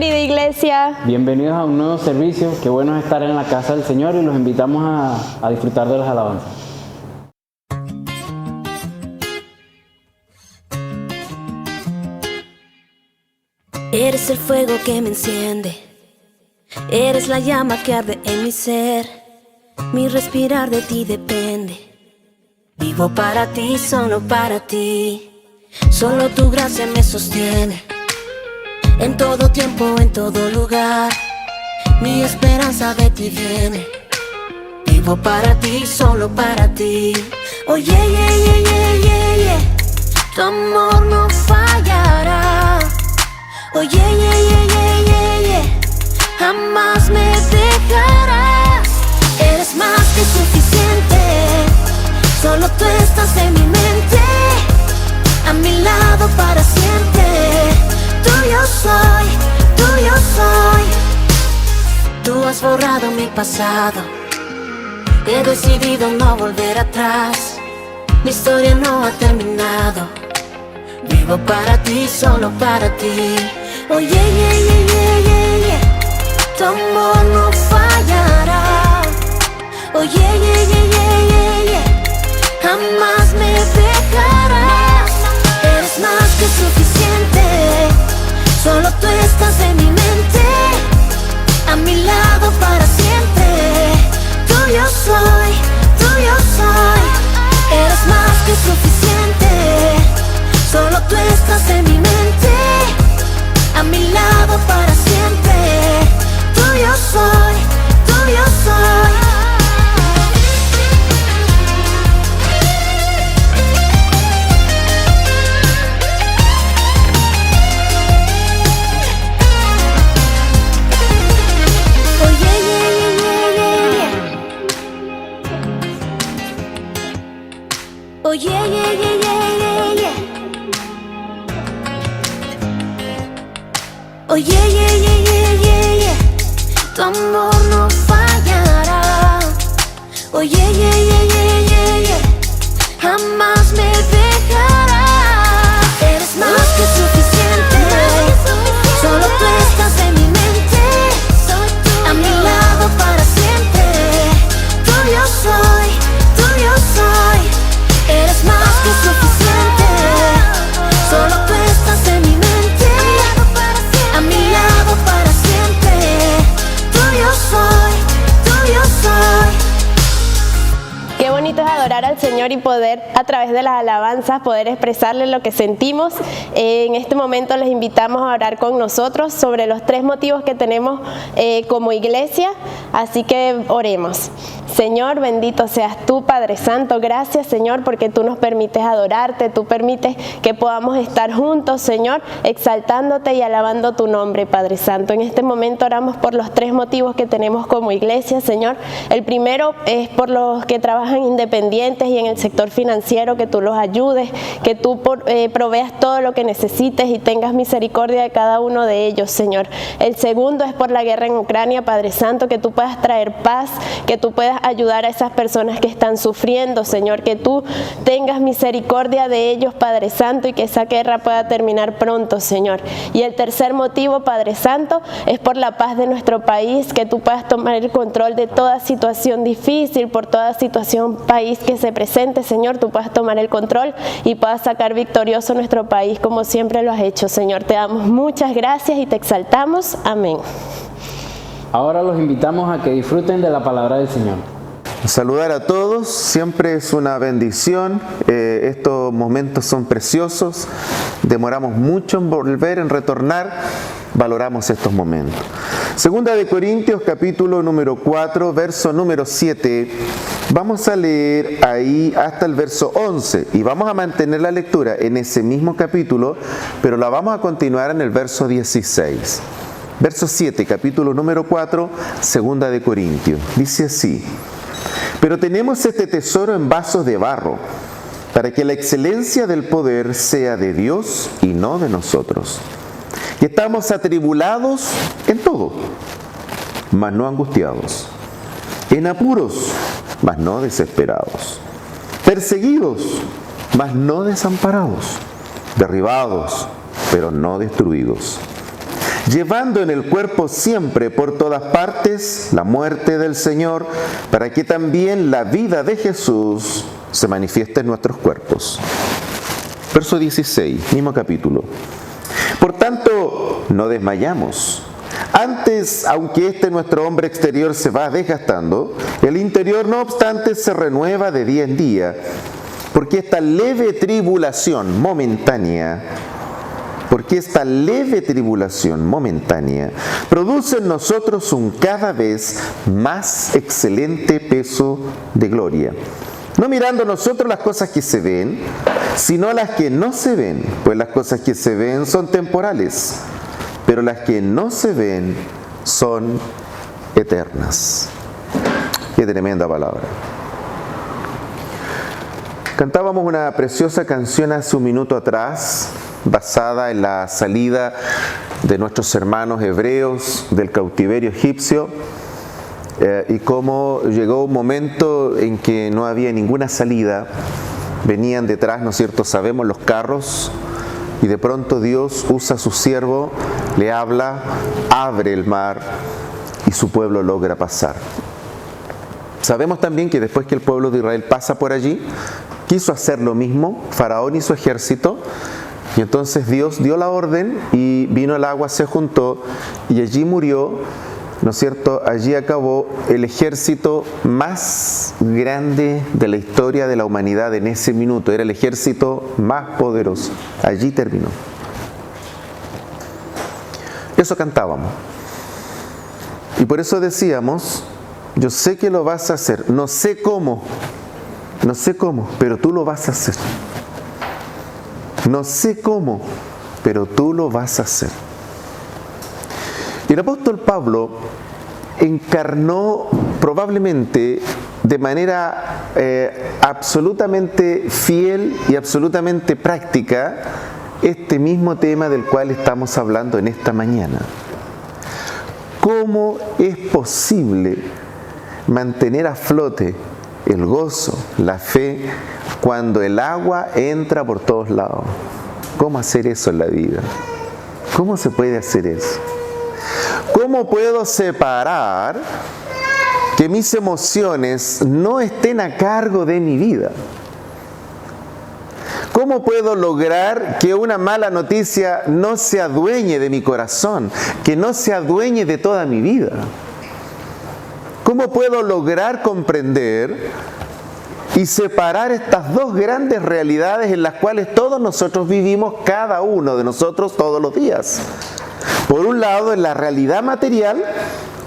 querida iglesia. Bienvenidos a un nuevo servicio. Qué bueno es estar en la casa del Señor y los invitamos a disfrutar de las alabanzas. Eres el fuego que me enciende, eres la llama que arde en mi ser. Mi respirar de ti depende. Vivo para ti, solo para ti. Solo tu gracia me sostiene. En todo tiempo, en todo lugar, mi esperanza de ti viene. Vivo para ti, solo para ti. Oh yeah, yeah, yeah, yeah, yeah, yeah. Tu amor no fallará. Oh yeah, yeah, yeah, yeah, yeah, yeah. Jamás me dejarás. Eres más que suficiente. Solo tú estás en mi mente, a mi lado para siempre. Tuyo soy, tuyo soy. Tú has borrado mi pasado. He decidido no volver atrás. Mi historia no ha terminado. Vivo para ti, solo para ti. Oh yeah, yeah, yeah, yeah, yeah, yeah. Tu amor no fallará. Oh yeah, yeah, yeah, yeah, yeah, yeah. Jamás me dejarás. Eres más que suficiente. Solo tú estás en mi mente, a mi lado para siempre. Tuyo soy, tuyo soy. Eres más que suficiente. Solo tú estás en mi mente, a mi lado para siempre. Tuyo soy, tuyo soy. Oh yeah, yeah, yeah, yeah, yeah. Oh yeah, yeah, yeah, yeah, yeah. Oh yeah, yeah, yeah, yeah, yeah, yeah. Tu amor no fallará. Oh yeah, yeah, yeah, yeah, yeah, yeah. Jamás me dejarás. Eres más que suficiente. Solo tú estás en mi mente, a mi lado para siempre. Tuyo soy, tuyo soy. Eres más que suficiente. Solo tú estás en mi mente, a mi lado para siempre. Tuyo soy, tuyo soy. Qué bonito es adorar al Señor y poder a través de las alabanzas poder expresarle lo que sentimos. En este momento les invitamos a orar con nosotros sobre los 3 motivos que tenemos como iglesia, así que oremos. Señor, bendito seas tú, Padre Santo. Gracias, Señor, porque tú nos permites adorarte, tú permites que podamos estar juntos, Señor, exaltándote y alabando tu nombre, Padre Santo. En este momento oramos por los 3 motivos que tenemos como iglesia, Señor. El primero es por los que trabajan independientes y en el sector financiero, que tú los ayudes, que tú proveas todo lo que necesites y tengas misericordia de cada uno de ellos, Señor. El segundo es por la guerra en Ucrania, Padre Santo, que tú puedas traer paz, que tú puedas ayudar a esas personas que están sufriendo, Señor, que tú tengas misericordia de ellos, Padre Santo, y que esa guerra pueda terminar pronto, Señor. Y el tercer motivo, Padre Santo, es por la paz de nuestro país, que tú puedas tomar el control de toda situación difícil, por toda situación país que se presente, Señor, tú puedas tomar el control y puedas sacar victorioso nuestro país como siempre lo has hecho, Señor. Te damos muchas gracias y te exaltamos. Amén. Ahora los invitamos a que disfruten de la palabra del Señor. Saludar a todos, siempre es una bendición, estos momentos son preciosos, demoramos mucho en volver, en retornar, valoramos estos momentos. Segunda de Corintios, capítulo número 4, verso número 7, vamos a leer ahí hasta el verso 11 y vamos a mantener la lectura en ese mismo capítulo, pero la vamos a continuar en el verso 16. Verso 7, capítulo número 4, segunda de Corintios. Dice así: pero tenemos este tesoro en vasos de barro, para que la excelencia del poder sea de Dios y no de nosotros. Y estamos atribulados en todo, mas no angustiados, en apuros, mas no desesperados, perseguidos, mas no desamparados, derribados, pero no destruidos, llevando en el cuerpo siempre por todas partes la muerte del Señor, para que también la vida de Jesús se manifieste en nuestros cuerpos. Verso 16, mismo capítulo. Por tanto, no desmayamos. Antes, aunque nuestro hombre exterior se va desgastando, el interior no obstante se renueva de día en día, porque esta leve tribulación momentánea produce en nosotros un cada vez más excelente peso de gloria. No mirando nosotros las cosas que se ven, sino las que no se ven, pues las cosas que se ven son temporales, pero las que no se ven son eternas. Qué tremenda palabra. Cantábamos una preciosa canción hace un minuto atrás, basada en la salida de nuestros hermanos hebreos del cautiverio egipcio, y cómo llegó un momento en que no había ninguna salida, venían detrás, ¿no es cierto?, sabemos, los carros, y de pronto Dios usa a su siervo, le habla, abre el mar y su pueblo logra pasar. Sabemos también que después que el pueblo de Israel pasa por allí, quiso hacer lo mismo Faraón y su ejército, y entonces Dios dio la orden y vino el agua, se juntó y allí murió, ¿no es cierto? Allí acabó el ejército más grande de la historia de la humanidad en ese minuto. Era el ejército más poderoso. Allí terminó. Eso cantábamos. Y por eso decíamos, yo sé que lo vas a hacer. No sé cómo, pero tú lo vas a hacer. No sé cómo, pero tú lo vas a hacer. Y el apóstol Pablo encarnó probablemente de manera absolutamente fiel y absolutamente práctica este mismo tema del cual estamos hablando en esta mañana. ¿Cómo es posible mantener a flote el gozo, la fe, cuando el agua entra por todos lados? ¿Cómo hacer eso en la vida? ¿Cómo se puede hacer eso? ¿Cómo puedo separar que mis emociones no estén a cargo de mi vida? ¿Cómo puedo lograr que una mala noticia no se adueñe de mi corazón, que no se adueñe de toda mi vida? ¿Cómo puedo lograr comprender y separar estas dos grandes realidades en las cuales todos nosotros vivimos, cada uno de nosotros, todos los días? Por un lado, en la realidad material,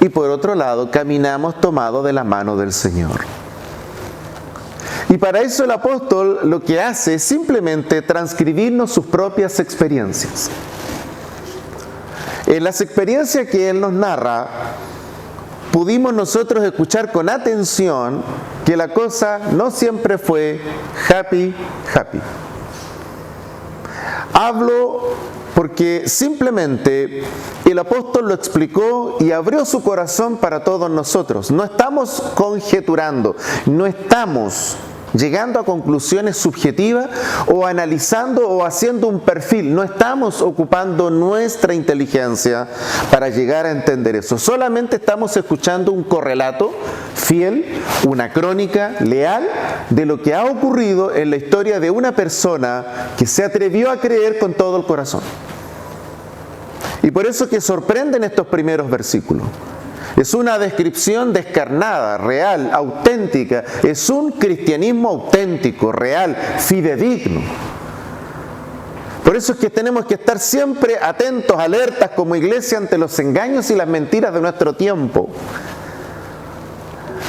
y por otro lado, caminamos tomados de la mano del Señor. Y para eso el apóstol lo que hace es simplemente transcribirnos sus propias experiencias. En las experiencias que él nos narra, pudimos nosotros escuchar con atención que la cosa no siempre fue happy. Hablo porque simplemente el apóstol lo explicó y abrió su corazón para todos nosotros. No estamos conjeturando, no estamos llegando a conclusiones subjetivas o analizando o haciendo un perfil. No estamos ocupando nuestra inteligencia para llegar a entender eso. Solamente estamos escuchando un correlato fiel, una crónica leal de lo que ha ocurrido en la historia de una persona que se atrevió a creer con todo el corazón. Y por eso que sorprenden estos primeros versículos. Es una descripción descarnada, real, auténtica. Es un cristianismo auténtico, real, fidedigno. Por eso es que tenemos que estar siempre atentos, alertas como iglesia ante los engaños y las mentiras de nuestro tiempo.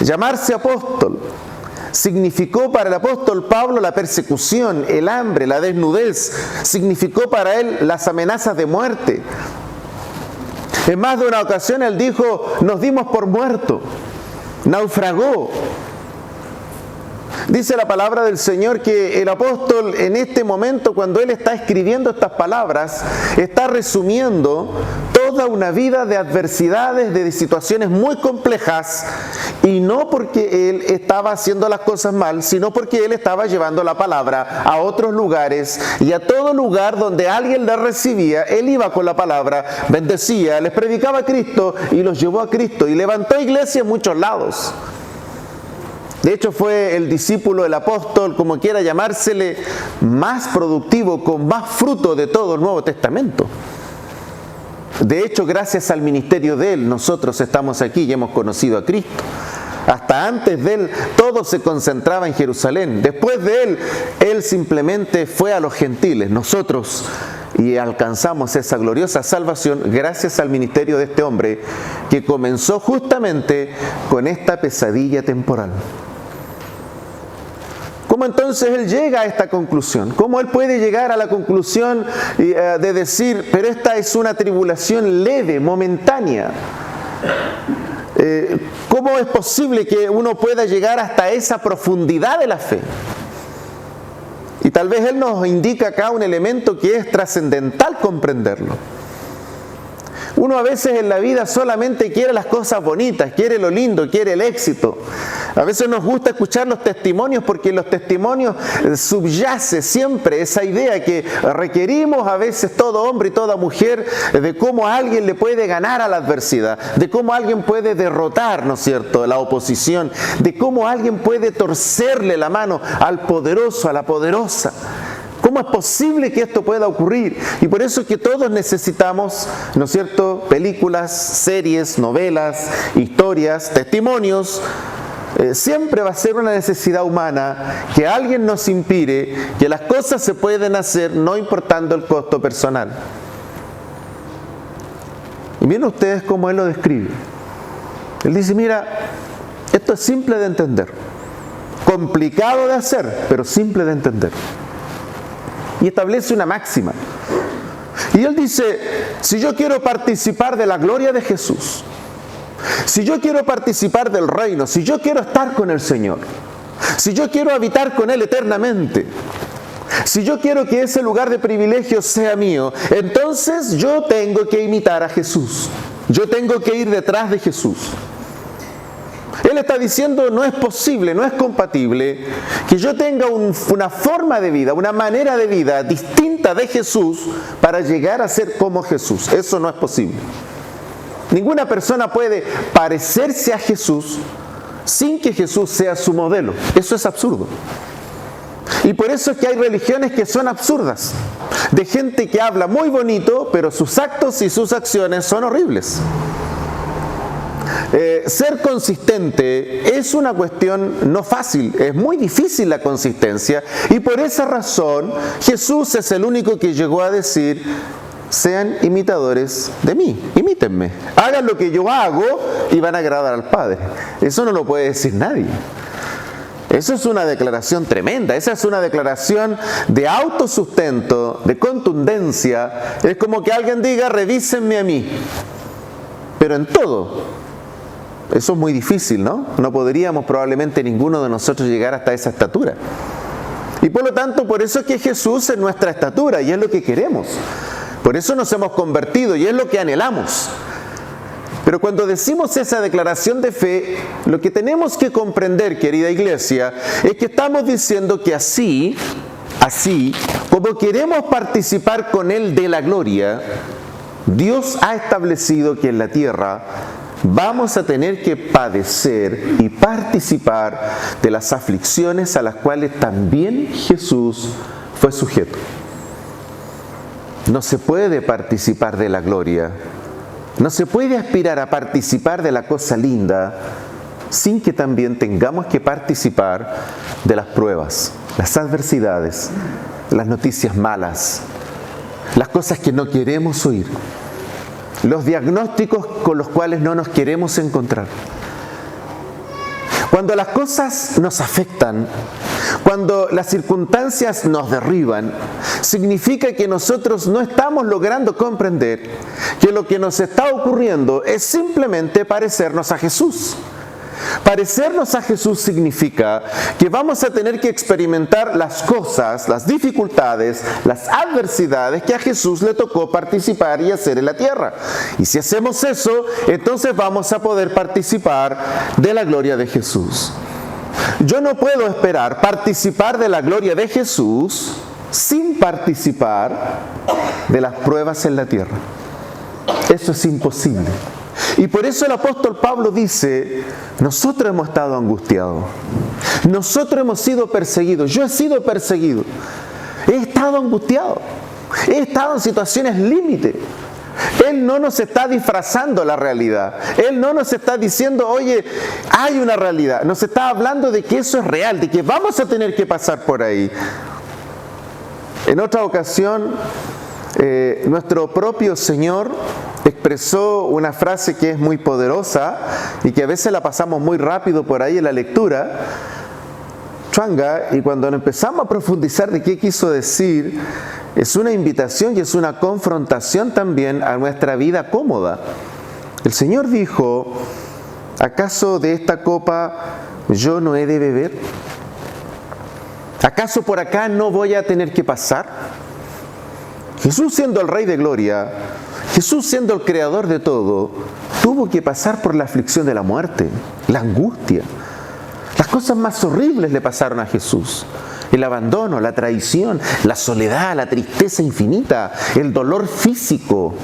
Llamarse apóstol significó para el apóstol Pablo la persecución, el hambre, la desnudez. Significó para él las amenazas de muerte. En más de una ocasión él dijo, nos dimos por muerto, naufragó. Dice la palabra del Señor que el apóstol en este momento, cuando él está escribiendo estas palabras, está resumiendo todo toda una vida de adversidades, de situaciones muy complejas, y no porque él estaba haciendo las cosas mal, sino porque él estaba llevando la palabra a otros lugares, y a todo lugar donde alguien le recibía, él iba con la palabra, bendecía, les predicaba a Cristo y los llevó a Cristo, y levantó iglesia en muchos lados. De hecho, fue el discípulo, el apóstol, como quiera llamársele, más productivo, con más fruto de todo el Nuevo Testamento. De hecho, gracias al ministerio de él, nosotros estamos aquí y hemos conocido a Cristo. Hasta antes de él, todo se concentraba en Jerusalén. Después de él simplemente fue a los gentiles, nosotros, y alcanzamos esa gloriosa salvación gracias al ministerio de este hombre que comenzó justamente con esta pesadilla temporal. ¿Cómo entonces él llega a esta conclusión? ¿Cómo él puede llegar a la conclusión de decir, pero esta es una tribulación leve, momentánea? ¿Cómo es posible que uno pueda llegar hasta esa profundidad de la fe? Y tal vez él nos indica acá un elemento que es trascendental comprenderlo. Uno a veces en la vida solamente quiere las cosas bonitas, quiere lo lindo, quiere el éxito. A veces nos gusta escuchar los testimonios porque en los testimonios subyace siempre esa idea que requerimos a veces todo hombre y toda mujer de cómo alguien le puede ganar a la adversidad, de cómo alguien puede derrotar, ¿no es cierto?, la oposición, de cómo alguien puede torcerle la mano al poderoso, a la poderosa. ¿Cómo es posible que esto pueda ocurrir? Y por eso es que todos necesitamos, ¿no es cierto?, películas, series, novelas, historias, testimonios. Siempre va a ser una necesidad humana que alguien nos inspire que las cosas se pueden hacer no importando el costo personal. Y miren ustedes cómo él lo describe. Él dice, mira, esto es simple de entender, complicado de hacer, pero simple de entender. Y establece una máxima. Y él dice, si yo quiero participar de la gloria de Jesús, si yo quiero participar del reino, si yo quiero estar con el Señor, si yo quiero habitar con Él eternamente, si yo quiero que ese lugar de privilegio sea mío, entonces yo tengo que imitar a Jesús. Yo tengo que ir detrás de Jesús. Él está diciendo, no es posible, no es compatible que yo tenga una forma de vida, una manera de vida distinta de Jesús para llegar a ser como Jesús. Eso no es posible. Ninguna persona puede parecerse a Jesús sin que Jesús sea su modelo. Eso es absurdo. Y por eso es que hay religiones que son absurdas, de gente que habla muy bonito, pero sus actos y sus acciones son horribles. Ser consistente es una cuestión no fácil, es muy difícil la consistencia, y por esa razón Jesús es el único que llegó a decir, sean imitadores de mí, imítenme, hagan lo que yo hago y van a agradar al Padre. Eso no lo puede decir nadie. Eso es una declaración tremenda, esa es una declaración de autosustento, de contundencia. Es como que alguien diga, revísenme a mí, pero en todo. Eso es muy difícil, ¿no? No podríamos probablemente ninguno de nosotros llegar hasta esa estatura. Y por lo tanto, por eso es que Jesús es nuestra estatura y es lo que queremos. Por eso nos hemos convertido y es lo que anhelamos. Pero cuando decimos esa declaración de fe, lo que tenemos que comprender, querida iglesia, es que estamos diciendo que así como queremos participar con Él de la gloria, Dios ha establecido que en la tierra vamos a tener que padecer y participar de las aflicciones a las cuales también Jesús fue sujeto. No se puede participar de la gloria, no se puede aspirar a participar de la cosa linda sin que también tengamos que participar de las pruebas, las adversidades, las noticias malas, las cosas que no queremos oír, los diagnósticos con los cuales no nos queremos encontrar. Cuando las cosas nos afectan, cuando las circunstancias nos derriban, significa que nosotros no estamos logrando comprender que lo que nos está ocurriendo es simplemente parecernos a Jesús. Parecernos a Jesús significa que vamos a tener que experimentar las cosas, las dificultades, las adversidades que a Jesús le tocó participar y hacer en la tierra. Y si hacemos eso, entonces vamos a poder participar de la gloria de Jesús. Yo no puedo esperar participar de la gloria de Jesús sin participar de las pruebas en la tierra. Eso es imposible. Y por eso el apóstol Pablo dice, nosotros hemos estado angustiados, nosotros hemos sido perseguidos, yo he sido perseguido, he estado angustiado, he estado en situaciones límite. Él no nos está disfrazando la realidad, Él no nos está diciendo, oye, hay una realidad, nos está hablando de que eso es real, de que vamos a tener que pasar por ahí. En otra ocasión, nuestro propio Señor expresó una frase que es muy poderosa y que a veces la pasamos muy rápido por ahí en la lectura, Chuanga, y cuando empezamos a profundizar de qué quiso decir, es una invitación y es una confrontación también a nuestra vida cómoda. El Señor dijo, ¿acaso de esta copa yo no he de beber? ¿Acaso por acá no voy a tener que pasar? Jesús, siendo el Rey de Gloria, Jesús siendo el Creador de todo, tuvo que pasar por la aflicción de la muerte, la angustia. Las cosas más horribles le pasaron a Jesús. El abandono, la traición, la soledad, la tristeza infinita, el dolor físico,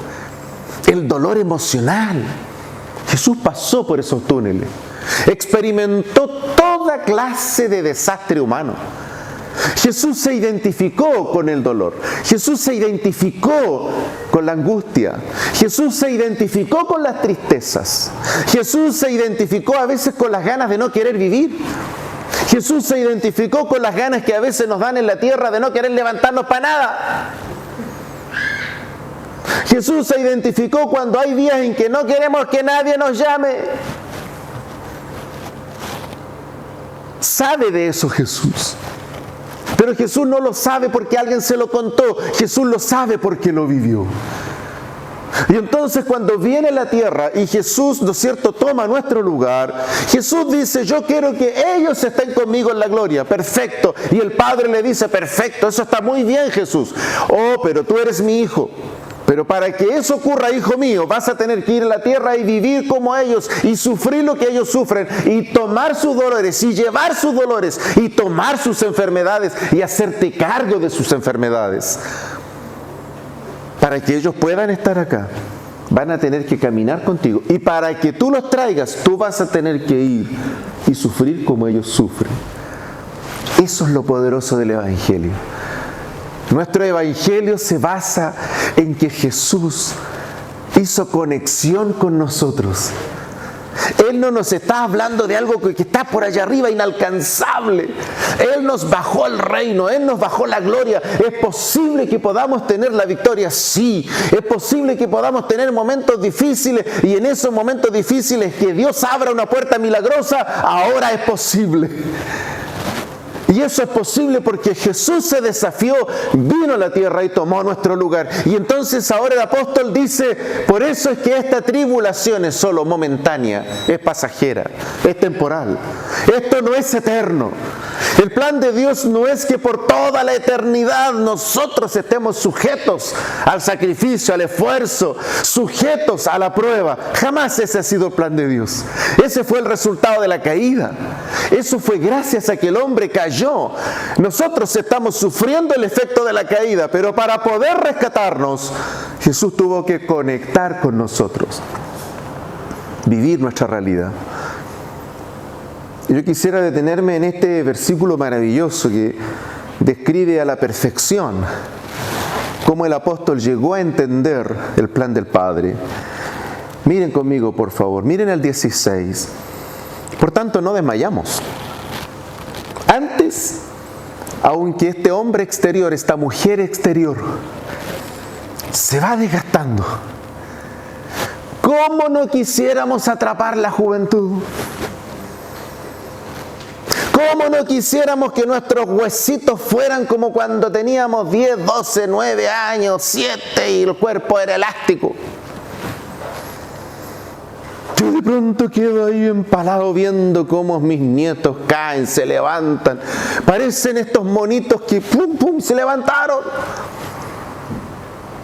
el dolor emocional. Jesús pasó por esos túneles. Experimentó toda clase de desastre humano. Jesús se identificó con el dolor. Jesús se identificó con la angustia. Jesús se identificó con las tristezas. Jesús se identificó a veces con las ganas de no querer vivir. Jesús se identificó con las ganas que a veces nos dan en la tierra de no querer levantarnos para nada. Jesús se identificó cuando hay días en que no queremos que nadie nos llame. Sabe de eso Jesús. Pero Jesús no lo sabe porque alguien se lo contó. Jesús lo sabe porque lo vivió. Y entonces cuando viene la tierra y Jesús, ¿no es cierto?, toma nuestro lugar, Jesús dice, yo quiero que ellos estén conmigo en la gloria. Perfecto. Y el Padre le dice, perfecto, eso está muy bien, Jesús. Oh, pero tú eres mi hijo. Pero para que eso ocurra, hijo mío, vas a tener que ir a la tierra y vivir como ellos y sufrir lo que ellos sufren y tomar sus dolores y llevar sus dolores y tomar sus enfermedades y hacerte cargo de sus enfermedades. Para que ellos puedan estar acá, van a tener que caminar contigo. Y para que tú los traigas, tú vas a tener que ir y sufrir como ellos sufren. Eso es lo poderoso del Evangelio. Nuestro Evangelio se basa en que Jesús hizo conexión con nosotros. Él no nos está hablando de algo que está por allá arriba, inalcanzable. Él nos bajó al reino, Él nos bajó la gloria. ¿Es posible que podamos tener la victoria? Sí. ¿Es posible que podamos tener momentos difíciles y en esos momentos difíciles que Dios abra una puerta milagrosa? Ahora es posible. Y eso es posible porque Jesús se desafió, vino a la tierra y tomó nuestro lugar. Y entonces ahora el apóstol dice, por eso es que esta tribulación es solo momentánea, es pasajera, es temporal. Esto no es eterno. El plan de Dios no es que por toda la eternidad nosotros estemos sujetos al sacrificio, al esfuerzo, sujetos a la prueba. Jamás ese ha sido el plan de Dios. Ese fue el resultado de la caída. Eso fue gracias a que el hombre cayó. Nosotros estamos sufriendo el efecto de la caída, pero para poder rescatarnos, Jesús tuvo que conectar con nosotros, vivir nuestra realidad. Yo quisiera detenerme en este versículo maravilloso que describe a la perfección cómo el apóstol llegó a entender el plan del Padre. Miren conmigo, por favor, miren el 16. Por tanto, no desmayamos. Antes, aunque este hombre exterior, esta mujer exterior, se va desgastando, ¿cómo no quisiéramos atrapar la juventud? ¿Cómo no quisiéramos que nuestros huesitos fueran como cuando teníamos 10, 12, 9 años, 7 y el cuerpo era elástico? Yo de pronto quedo ahí empalado viendo cómo mis nietos caen, se levantan. Parecen estos monitos que pum, pum, se levantaron.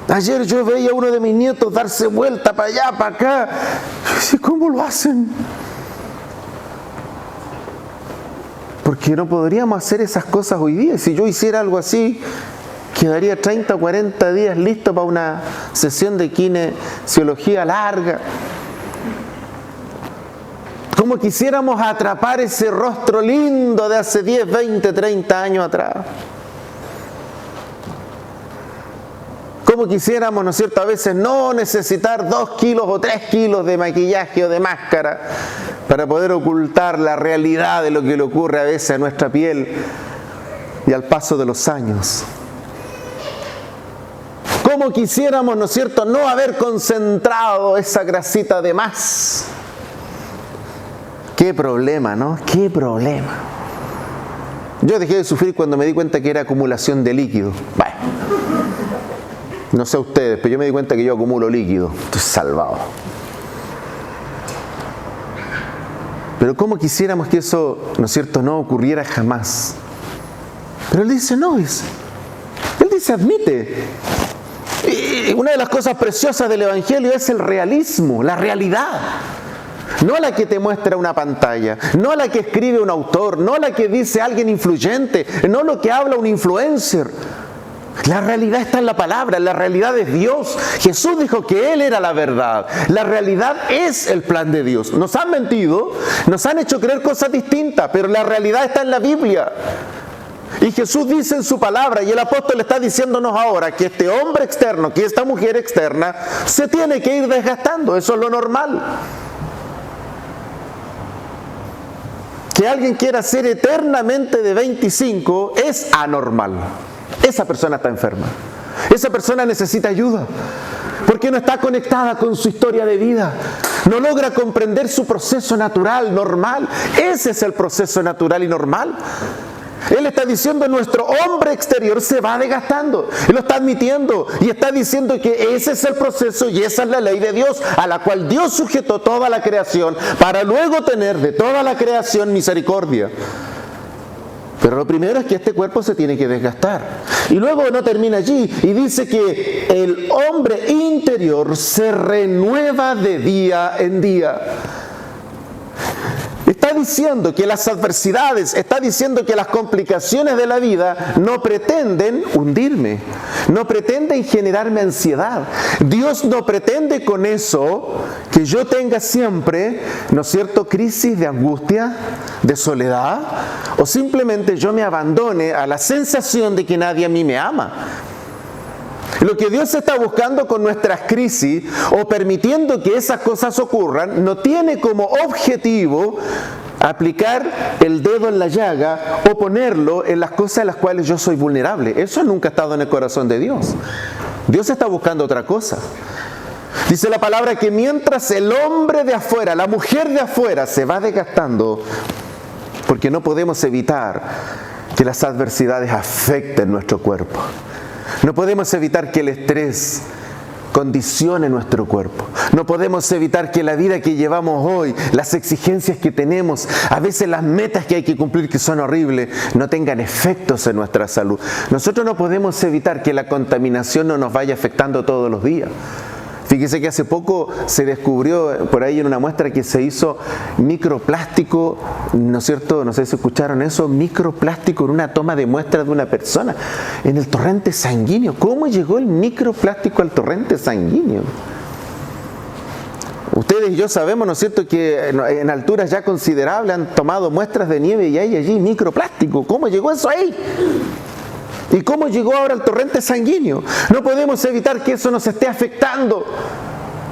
Ayer yo veía a uno de mis nietos darse vuelta para allá, para acá. Yo decía, ¿cómo lo hacen? Porque no podríamos hacer esas cosas hoy día. Si yo hiciera algo así, quedaría 30 o 40 días listo para una sesión de kinesiología larga. Como quisiéramos atrapar ese rostro lindo de hace 10, 20, 30 años atrás. Como quisiéramos, ¿no es cierto?, a veces no necesitar 2 kilos o 3 kilos de maquillaje o de máscara para poder ocultar la realidad de lo que le ocurre a veces a nuestra piel y al paso de los años. Como quisiéramos, ¿no es cierto?, no haber concentrado esa grasita de más. Qué problema, ¿no? Qué problema. Yo dejé de sufrir cuando me di cuenta que era acumulación de líquido. Bueno, no sé ustedes, pero yo me di cuenta que yo acumulo líquido. Estoy salvado. Pero cómo quisiéramos que eso, ¿no es cierto?, no ocurriera jamás. Pero él dice, no, dice. Él dice, admite. Y una de las cosas preciosas del Evangelio es el realismo, la realidad. No la que te muestra una pantalla, no la que escribe un autor, no la que dice alguien influyente, no lo que habla un influencer. La realidad está en la palabra, la realidad es Dios. Jesús dijo que Él era la verdad. La realidad es el plan de Dios. Nos han mentido, nos han hecho creer cosas distintas, pero la realidad está en la Biblia. Y Jesús dice en su palabra, y el apóstol está diciéndonos ahora, que este hombre externo, que esta mujer externa, se tiene que ir desgastando. Eso es lo normal. Que alguien quiera ser eternamente de 25 es anormal. Esa persona está enferma. Esa persona necesita ayuda. Porque no está conectada con su historia de vida. No logra comprender su proceso natural, normal. Ese es el proceso natural y normal. Él está diciendo, nuestro hombre exterior se va desgastando. Él lo está admitiendo y está diciendo que ese es el proceso y esa es la ley de Dios, a la cual Dios sujetó toda la creación para luego tener de toda la creación misericordia. Pero lo primero es que este cuerpo se tiene que desgastar. Y luego no termina allí y dice que el hombre interior se renueva de día en día. Está diciendo que las adversidades, está diciendo que las complicaciones de la vida no pretenden hundirme, no pretenden generarme ansiedad. Dios no pretende con eso que yo tenga siempre, ¿no es cierto?, crisis de angustia, de soledad, o simplemente yo me abandone a la sensación de que nadie a mí me ama. Lo que Dios está buscando con nuestras crisis o permitiendo que esas cosas ocurran no tiene como objetivo aplicar el dedo en la llaga o ponerlo en las cosas en las cuales yo soy vulnerable. Eso nunca ha estado en el corazón de Dios. Dios está buscando otra cosa. Dice la palabra que mientras el hombre de afuera, la mujer de afuera se va desgastando, porque no podemos evitar que las adversidades afecten nuestro cuerpo. No podemos evitar que el estrés condicione nuestro cuerpo. No podemos evitar que la vida que llevamos hoy, las exigencias que tenemos, a veces las metas que hay que cumplir que son horribles, no tengan efectos en nuestra salud. Nosotros no podemos evitar que la contaminación no nos vaya afectando todos los días. Fíjese que hace poco se descubrió por ahí en una muestra que se hizo microplástico, ¿no es cierto? No sé si escucharon eso, microplástico en una toma de muestra de una persona en el torrente sanguíneo. ¿Cómo llegó el microplástico al torrente sanguíneo? Ustedes y yo sabemos, ¿no es cierto?, que en alturas ya considerables han tomado muestras de nieve y hay allí microplástico. ¿Cómo llegó eso ahí? ¿Y cómo llegó ahora al torrente sanguíneo? No podemos evitar que eso nos esté afectando.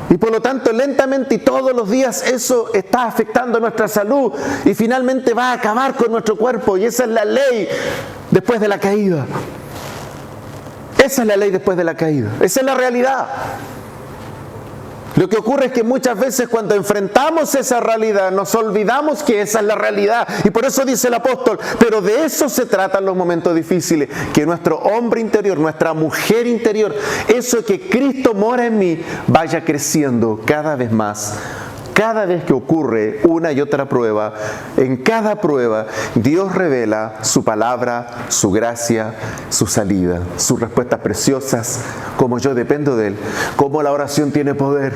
Y por lo tanto, lentamente y todos los días eso está afectando nuestra salud y finalmente va a acabar con nuestro cuerpo. Y esa es la ley después de la caída. Esa es la ley después de la caída. Esa es la realidad. Lo que ocurre es que muchas veces cuando enfrentamos esa realidad nos olvidamos que esa es la realidad. Y por eso dice el apóstol, pero de eso se tratan los momentos difíciles. Que nuestro hombre interior, nuestra mujer interior, eso que Cristo mora en mí, vaya creciendo cada vez más Cada vez que ocurre una y otra prueba, en cada prueba Dios revela su palabra, su gracia, su salida, sus respuestas preciosas, cómo yo dependo de Él, cómo la oración tiene poder.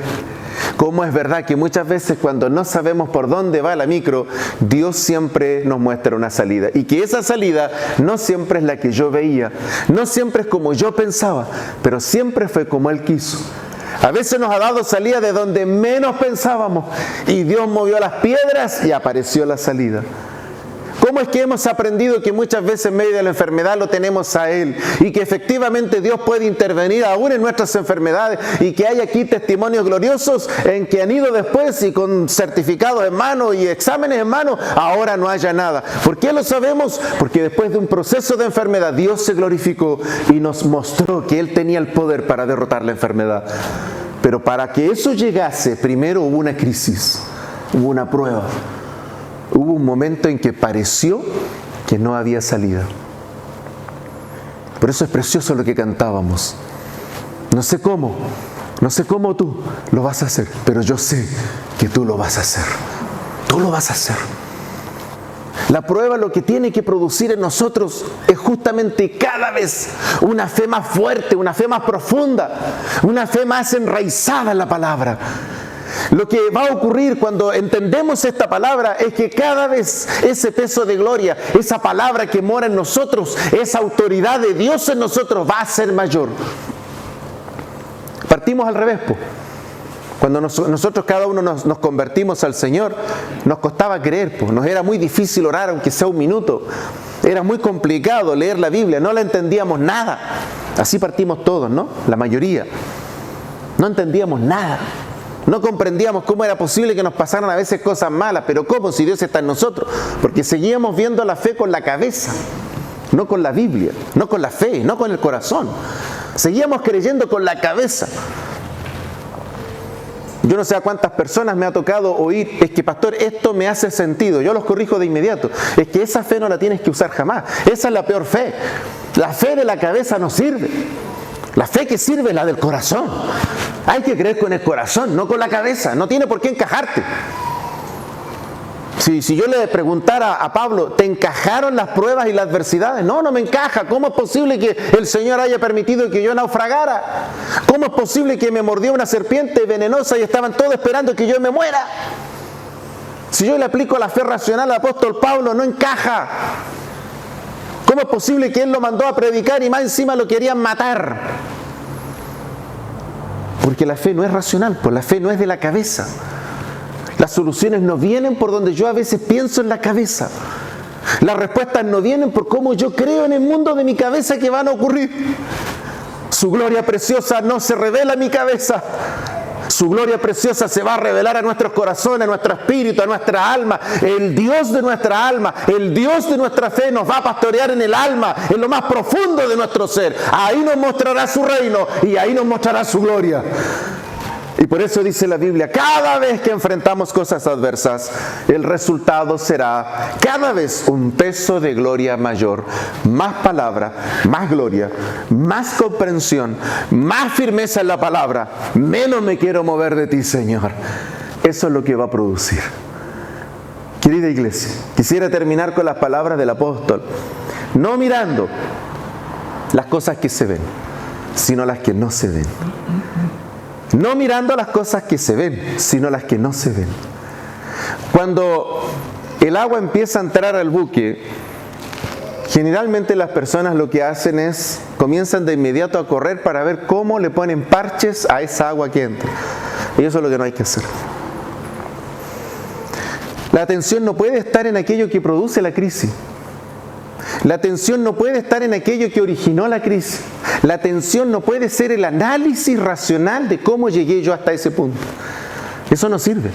Cómo es verdad que muchas veces cuando no sabemos por dónde va la micro, Dios siempre nos muestra una salida. Y que esa salida no siempre es la que yo veía, no siempre es como yo pensaba, pero siempre fue como Él quiso. A veces nos ha dado salida de donde menos pensábamos y Dios movió las piedras y apareció la salida. ¿Cómo es que hemos aprendido que muchas veces en medio de la enfermedad lo tenemos a Él y que efectivamente Dios puede intervenir aún en nuestras enfermedades y que hay aquí testimonios gloriosos en que han ido después y con certificados en mano y exámenes en mano, ahora no haya nada? ¿Por qué lo sabemos? Porque después de un proceso de enfermedad Dios se glorificó y nos mostró que Él tenía el poder para derrotar la enfermedad. Pero para que eso llegase, primero hubo una crisis, hubo una prueba. Hubo un momento en que pareció que no había salida. Por eso es precioso lo que cantábamos. No sé cómo tú lo vas a hacer, pero yo sé que tú lo vas a hacer. Tú lo vas a hacer. La prueba lo que tiene que producir en nosotros es justamente cada vez una fe más fuerte, una fe más profunda, una fe más enraizada en la palabra. Lo que va a ocurrir cuando entendemos esta palabra es que cada vez ese peso de gloria, esa palabra que mora en nosotros, esa autoridad de Dios en nosotros va a ser mayor. Partimos al revés, po. Cuando nosotros cada uno nos convertimos al Señor, nos costaba creer, po. Nos era muy difícil orar aunque sea un minuto. Era muy complicado leer la Biblia, no la entendíamos nada. Así partimos todos, ¿no? La mayoría. No entendíamos nada. No comprendíamos cómo era posible que nos pasaran a veces cosas malas, pero ¿cómo si Dios está en nosotros? Porque seguíamos viendo la fe con la cabeza, no con la Biblia, no con la fe, no con el corazón. Seguíamos creyendo con la cabeza. Yo no sé a cuántas personas me ha tocado oír, es que pastor, esto me hace sentido, yo los corrijo de inmediato. Es que esa fe no la tienes que usar jamás, esa es la peor fe. La fe de la cabeza no sirve. La fe que sirve es la del corazón. Hay que creer con el corazón, no con la cabeza. No tiene por qué encajarte. Si yo le preguntara a Pablo, ¿te encajaron las pruebas y las adversidades? No, no me encaja. ¿Cómo es posible que el Señor haya permitido que yo naufragara? ¿Cómo es posible que me mordió una serpiente venenosa y estaban todos esperando que yo me muera? Si yo le aplico la fe racional al apóstol Pablo, no encaja. ¿Cómo es posible que él lo mandó a predicar y más encima lo querían matar? Porque la fe no es racional, pues la fe no es de la cabeza. Las soluciones no vienen por donde yo a veces pienso en la cabeza. Las respuestas no vienen por cómo yo creo en el mundo de mi cabeza que van a ocurrir. Su gloria preciosa no se revela en mi cabeza. Su gloria preciosa se va a revelar a nuestros corazones, a nuestro espíritu, a nuestra alma. El Dios de nuestra alma, el Dios de nuestra fe nos va a pastorear en el alma, en lo más profundo de nuestro ser. Ahí nos mostrará su reino y ahí nos mostrará su gloria. Y por eso dice la Biblia, cada vez que enfrentamos cosas adversas, el resultado será cada vez un peso de gloria mayor. Más palabra, más gloria, más comprensión, más firmeza en la palabra. Menos me quiero mover de ti, Señor. Eso es lo que va a producir. Querida iglesia, quisiera terminar con las palabras del apóstol. No mirando las cosas que se ven, sino las que no se ven. No mirando las cosas que se ven, sino las que no se ven. Cuando el agua empieza a entrar al buque, generalmente las personas lo que hacen es, comienzan de inmediato a correr para ver cómo le ponen parches a esa agua que entra. Y eso es lo que no hay que hacer. La atención no puede estar en aquello que produce la crisis. La atención no puede estar en aquello que originó la crisis. La atención no puede ser el análisis racional de cómo llegué yo hasta ese punto. Eso no sirve.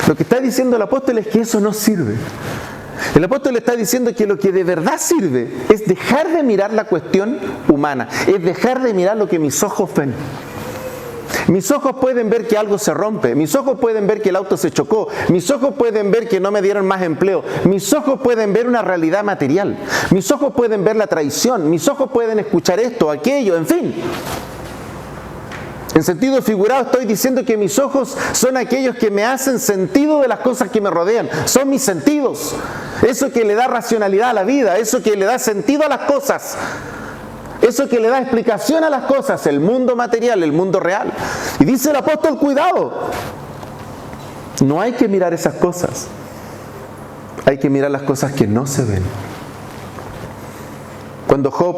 Lo que está diciendo el apóstol es que eso no sirve. El apóstol está diciendo que lo que de verdad sirve es dejar de mirar la cuestión humana, es dejar de mirar lo que mis ojos ven. Mis ojos pueden ver que algo se rompe, mis ojos pueden ver que el auto se chocó, mis ojos pueden ver que no me dieron más empleo, mis ojos pueden ver una realidad material, mis ojos pueden ver la traición, mis ojos pueden escuchar esto, aquello, en fin. En sentido figurado estoy diciendo que mis ojos son aquellos que me hacen sentido de las cosas que me rodean. Son mis sentidos. Eso que le da racionalidad a la vida, eso que le da sentido a las cosas. Eso que le da explicación a las cosas, el mundo material, el mundo real. Y dice el apóstol, cuidado. No hay que mirar esas cosas. Hay que mirar las cosas que no se ven. Cuando Job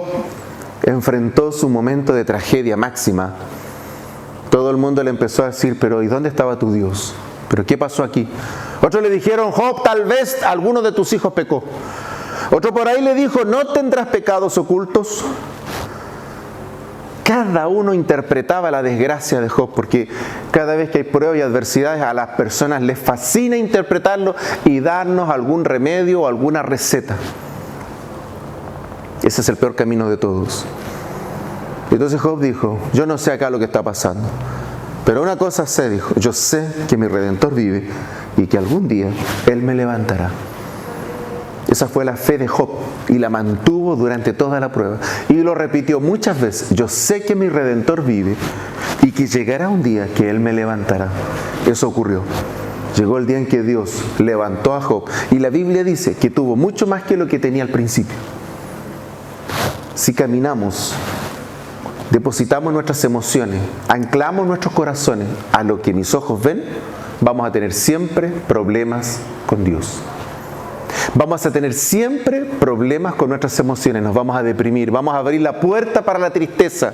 enfrentó su momento de tragedia máxima, todo el mundo le empezó a decir, pero ¿y dónde estaba tu Dios? ¿Pero qué pasó aquí? Otros le dijeron, Job, tal vez alguno de tus hijos pecó. Otro por ahí le dijo, ¿no tendrás pecados ocultos? Cada uno interpretaba la desgracia de Job, porque cada vez que hay pruebas y adversidades, a las personas les fascina interpretarlo y darnos algún remedio o alguna receta. Ese es el peor camino de todos. Entonces Job dijo, yo no sé acá lo que está pasando, pero una cosa sé, dijo, yo sé que mi Redentor vive y que algún día Él me levantará. Esa fue la fe de Job y la mantuvo durante toda la prueba. Y lo repitió muchas veces, yo sé que mi Redentor vive y que llegará un día que Él me levantará. Eso ocurrió. Llegó el día en que Dios levantó a Job y la Biblia dice que tuvo mucho más que lo que tenía al principio. Si caminamos, depositamos nuestras emociones, anclamos nuestros corazones a lo que mis ojos ven, vamos a tener siempre problemas con Dios. Vamos a tener siempre problemas con nuestras emociones, nos vamos a deprimir, vamos a abrir la puerta para la tristeza.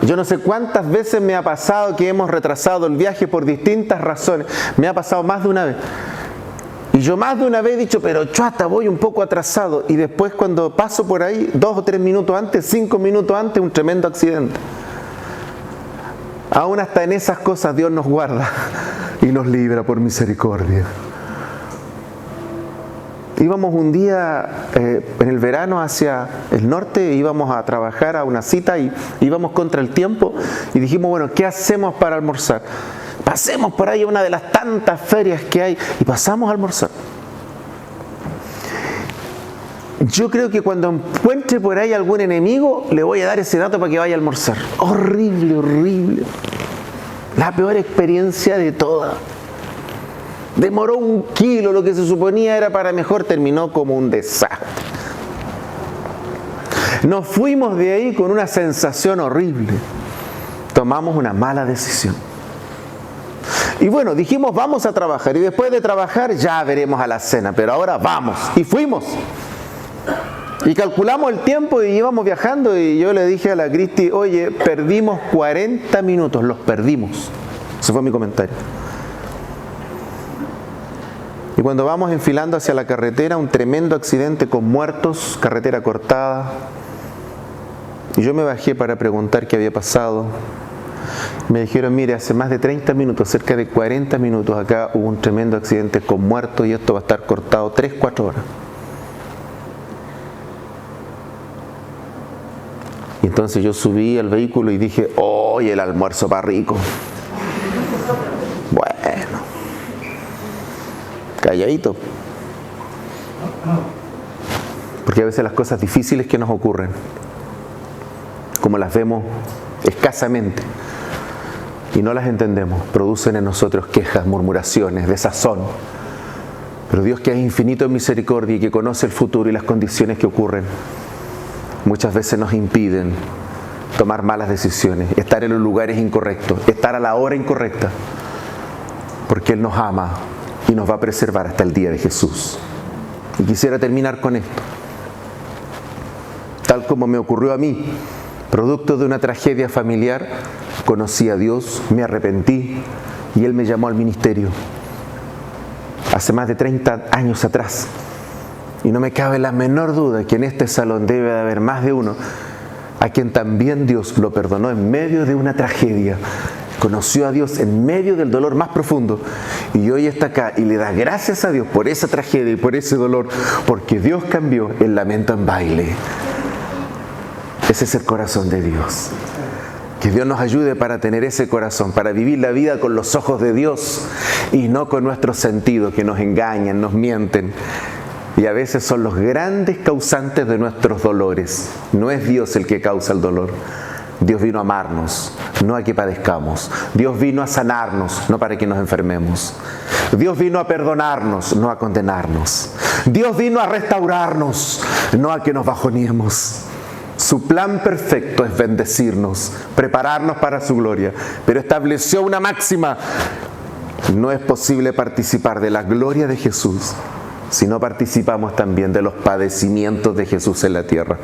Yo no sé cuántas veces me ha pasado que hemos retrasado el viaje por distintas razones. Me ha pasado más de una vez. Y yo más de una vez he dicho, pero chuata, voy un poco atrasado. Y después cuando paso por ahí, 2 o 3 minutos antes, 5 minutos antes, un tremendo accidente. Aún hasta en esas cosas Dios nos guarda y nos libra por misericordia. Íbamos un día en el verano hacia el norte, íbamos a trabajar a una cita y íbamos contra el tiempo y dijimos, bueno, ¿qué hacemos para almorzar? Pasemos por ahí a una de las tantas ferias que hay y pasamos a almorzar. Yo creo que cuando encuentre por ahí algún enemigo, le voy a dar ese dato para que vaya a almorzar. Horrible, horrible. La peor experiencia de todas. Demoró 1 kilo, lo que se suponía era para mejor, terminó como un desastre. Nos fuimos de ahí con una sensación horrible. Tomamos una mala decisión. Y bueno, dijimos vamos a trabajar y después de trabajar ya veremos a la cena, pero ahora vamos. Y fuimos. Y calculamos el tiempo y íbamos viajando y yo le dije a la Cristi, oye, perdimos 40 minutos, los perdimos. Ese fue mi comentario. Y cuando vamos enfilando hacia la carretera, un tremendo accidente con muertos, carretera cortada. Y yo me bajé para preguntar qué había pasado. Me dijeron, mire, hace más de 30 minutos, cerca de 40 minutos acá hubo un tremendo accidente con muertos y esto va a estar cortado 3-4 horas. Y entonces yo subí al vehículo y dije, ¡oye, el almuerzo para rico! Bueno, calladito. Porque a veces las cosas difíciles que nos ocurren, como las vemos escasamente y no las entendemos, producen en nosotros quejas, murmuraciones, desazón. Pero Dios, que es infinito en misericordia y que conoce el futuro y las condiciones que ocurren, muchas veces nos impiden tomar malas decisiones, estar en los lugares incorrectos, estar a la hora incorrecta, porque Él nos ama y nos va a preservar hasta el día de Jesús. Y quisiera terminar con esto. Tal como me ocurrió a mí, producto de una tragedia familiar, conocí a Dios, me arrepentí y Él me llamó al ministerio. Hace más de 30 años atrás. Y no me cabe la menor duda que en este salón debe de haber más de uno a quien también Dios lo perdonó en medio de una tragedia. Conoció a Dios en medio del dolor más profundo y hoy está acá y le da gracias a Dios por esa tragedia y por ese dolor, porque Dios cambió el lamento en baile. Ese es el corazón de Dios. Que Dios nos ayude para tener ese corazón, para vivir la vida con los ojos de Dios y no con nuestros sentidos que nos engañan, nos mienten y a veces son los grandes causantes de nuestros dolores. No es Dios el que causa el dolor. Dios vino a amarnos, no a que padezcamos. Dios vino a sanarnos, no para que nos enfermemos. Dios vino a perdonarnos, no a condenarnos. Dios vino a restaurarnos, no a que nos bajoniemos. Su plan perfecto es bendecirnos, prepararnos para su gloria, pero estableció una máxima: no es posible participar de la gloria de Jesús si no participamos también de los padecimientos de Jesús en la tierra.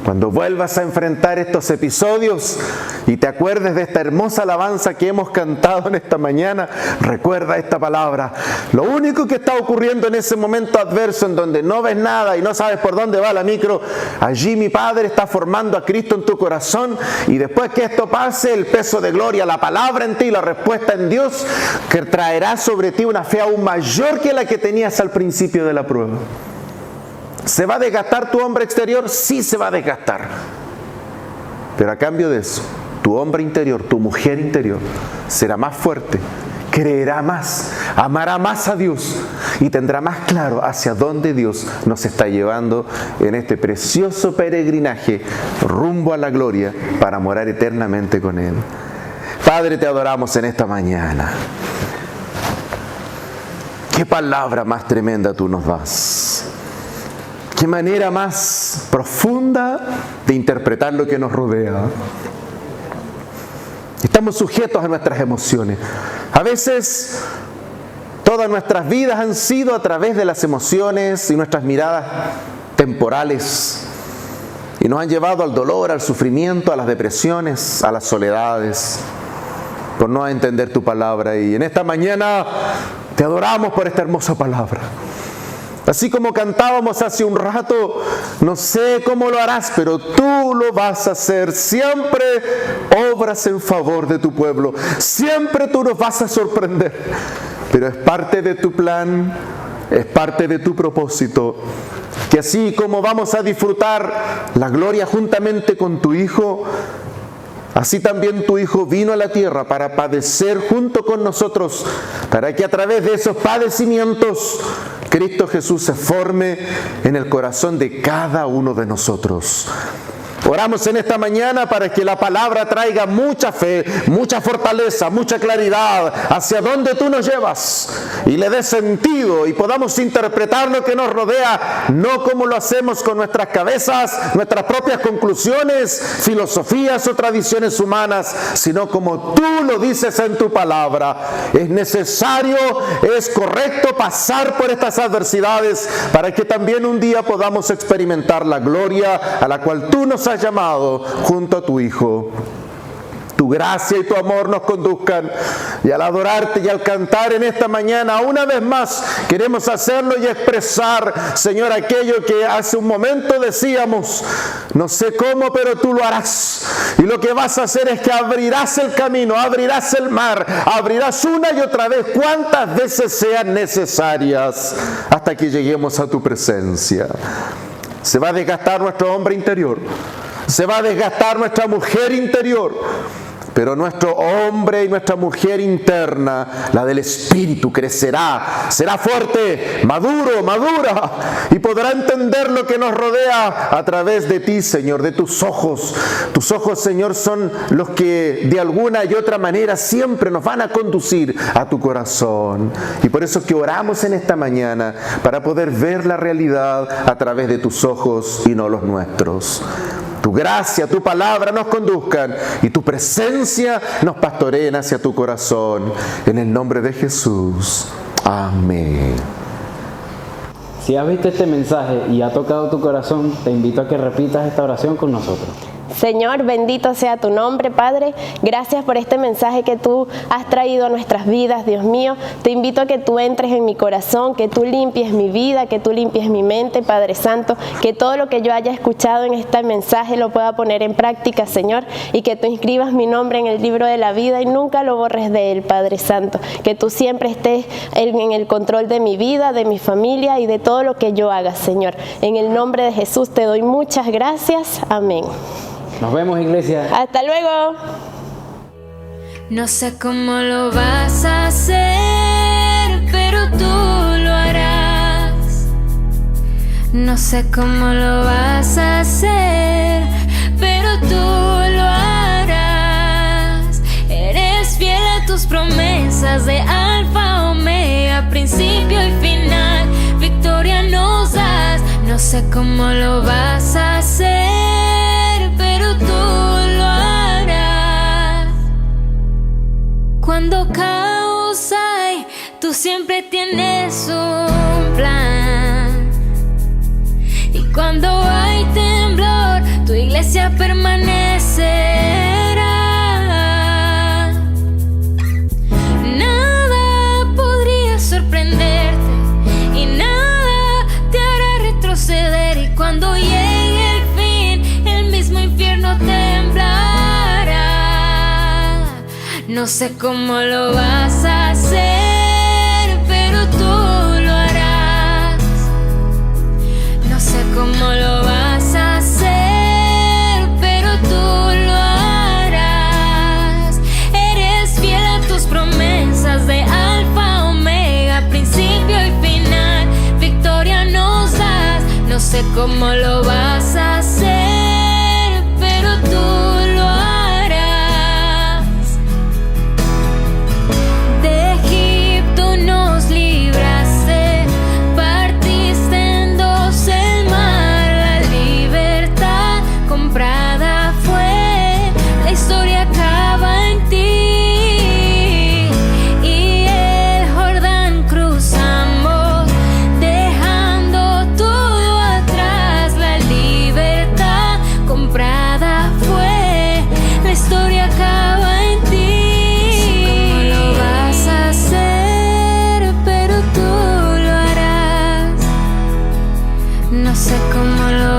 Cuando vuelvas a enfrentar estos episodios y te acuerdes de esta hermosa alabanza que hemos cantado en esta mañana, recuerda esta palabra. Lo único que está ocurriendo en ese momento adverso en donde no ves nada y no sabes por dónde va la micro, allí mi Padre está formando a Cristo en tu corazón, y después que esto pase, el peso de gloria, la palabra en ti, la respuesta en Dios, que traerá sobre ti una fe aún mayor que la que tenías al principio de la prueba. ¿Se va a desgastar tu hombre exterior? Sí, se va a desgastar. Pero a cambio de eso, tu hombre interior, tu mujer interior, será más fuerte, creerá más, amará más a Dios y tendrá más claro hacia dónde Dios nos está llevando en este precioso peregrinaje rumbo a la gloria para morar eternamente con Él. Padre, te adoramos en esta mañana. Qué palabra más tremenda tú nos das. Qué manera más profunda de interpretar lo que nos rodea. Estamos sujetos a nuestras emociones. A veces todas nuestras vidas han sido a través de las emociones y nuestras miradas temporales, y nos han llevado al dolor, al sufrimiento, a las depresiones, a las soledades, por no entender tu palabra. Y en esta mañana te adoramos por esta hermosa palabra. Así como cantábamos hace un rato, no sé cómo lo harás, pero tú lo vas a hacer. Siempre obras en favor de tu pueblo. Siempre tú nos vas a sorprender. Pero es parte de tu plan, es parte de tu propósito. Que así como vamos a disfrutar la gloria juntamente con tu Hijo, así también tu Hijo vino a la tierra para padecer junto con nosotros, para que a través de esos padecimientos Cristo Jesús se forme en el corazón de cada uno de nosotros. Oramos en esta mañana para que la palabra traiga mucha fe, mucha fortaleza, mucha claridad hacia dónde tú nos llevas, y le dé sentido y podamos interpretar lo que nos rodea, no como lo hacemos con nuestras cabezas, nuestras propias conclusiones, filosofías o tradiciones humanas, sino como tú lo dices en tu palabra. Es necesario, es correcto pasar por estas adversidades para que también un día podamos experimentar la gloria a la cual tú nos has llamado junto a tu Hijo. Tu gracia y tu amor nos conduzcan, y al adorarte y al cantar en esta mañana una vez más queremos hacerlo y expresar, Señor, aquello que hace un momento decíamos: no sé cómo, pero tú lo harás, y lo que vas a hacer es que abrirás el camino, abrirás el mar, abrirás una y otra vez cuantas veces sean necesarias hasta que lleguemos a tu presencia. Se va a desgastar nuestro hombre interior, se va a desgastar nuestra mujer interior, pero nuestro hombre y nuestra mujer interna, la del Espíritu, crecerá, será fuerte, maduro, madura, y podrá entender lo que nos rodea a través de ti, Señor, de tus ojos. Tus ojos, Señor, son los que de alguna y otra manera siempre nos van a conducir a tu corazón. Y por eso que oramos en esta mañana, para poder ver la realidad a través de tus ojos y no los nuestros. Tu gracia, tu palabra nos conduzcan, y tu presencia nos pastoreen hacia tu corazón. En el nombre de Jesús. Amén. Si has visto este mensaje y ha tocado tu corazón, te invito a que repitas esta oración con nosotros. Señor, bendito sea tu nombre, Padre. Gracias por este mensaje que tú has traído a nuestras vidas, Dios mío. Te invito a que tú entres en mi corazón, que tú limpies mi vida, que tú limpies mi mente, Padre Santo. Que todo lo que yo haya escuchado en este mensaje lo pueda poner en práctica, Señor. Y que tú inscribas mi nombre en el libro de la vida y nunca lo borres de él, Padre Santo. Que tú siempre estés en el control de mi vida, de mi familia y de todo lo que yo haga, Señor. En el nombre de Jesús te doy muchas gracias. Amén. Nos vemos, iglesia. Hasta luego. No sé cómo lo vas a hacer, pero tú lo harás. No sé cómo lo vas a hacer, pero tú lo harás. Eres fiel a tus promesas de alfa, omega, principio y final. Victoria nos das. No sé cómo lo vas a hacer, pero tú lo harás. Cuando caos hay, tú siempre tienes un plan. Y cuando hay temblor, tu iglesia permanecerá. Nada podría sorprenderte y nada te hará retroceder. Y cuando llegue el fin, el mismo infierno temblará. No sé cómo lo vas a hacer, pero tú lo harás. No sé cómo lo vas a hacer, pero tú lo harás. Eres fiel a tus promesas de alfa, omega, principio y final. Victoria nos das. No sé cómo lo vas a hacer, pero tú lo harás. De Egipto nos libraste, partiste en dos el mar. La libertad comprada fue, la historia acaba en ti. Y el Jordán cruzamos, dejando todo atrás. La libertad comprada fue, la historia acaba en ti. No sé cómo lo vas a hacer, pero tú lo harás. No sé cómo lo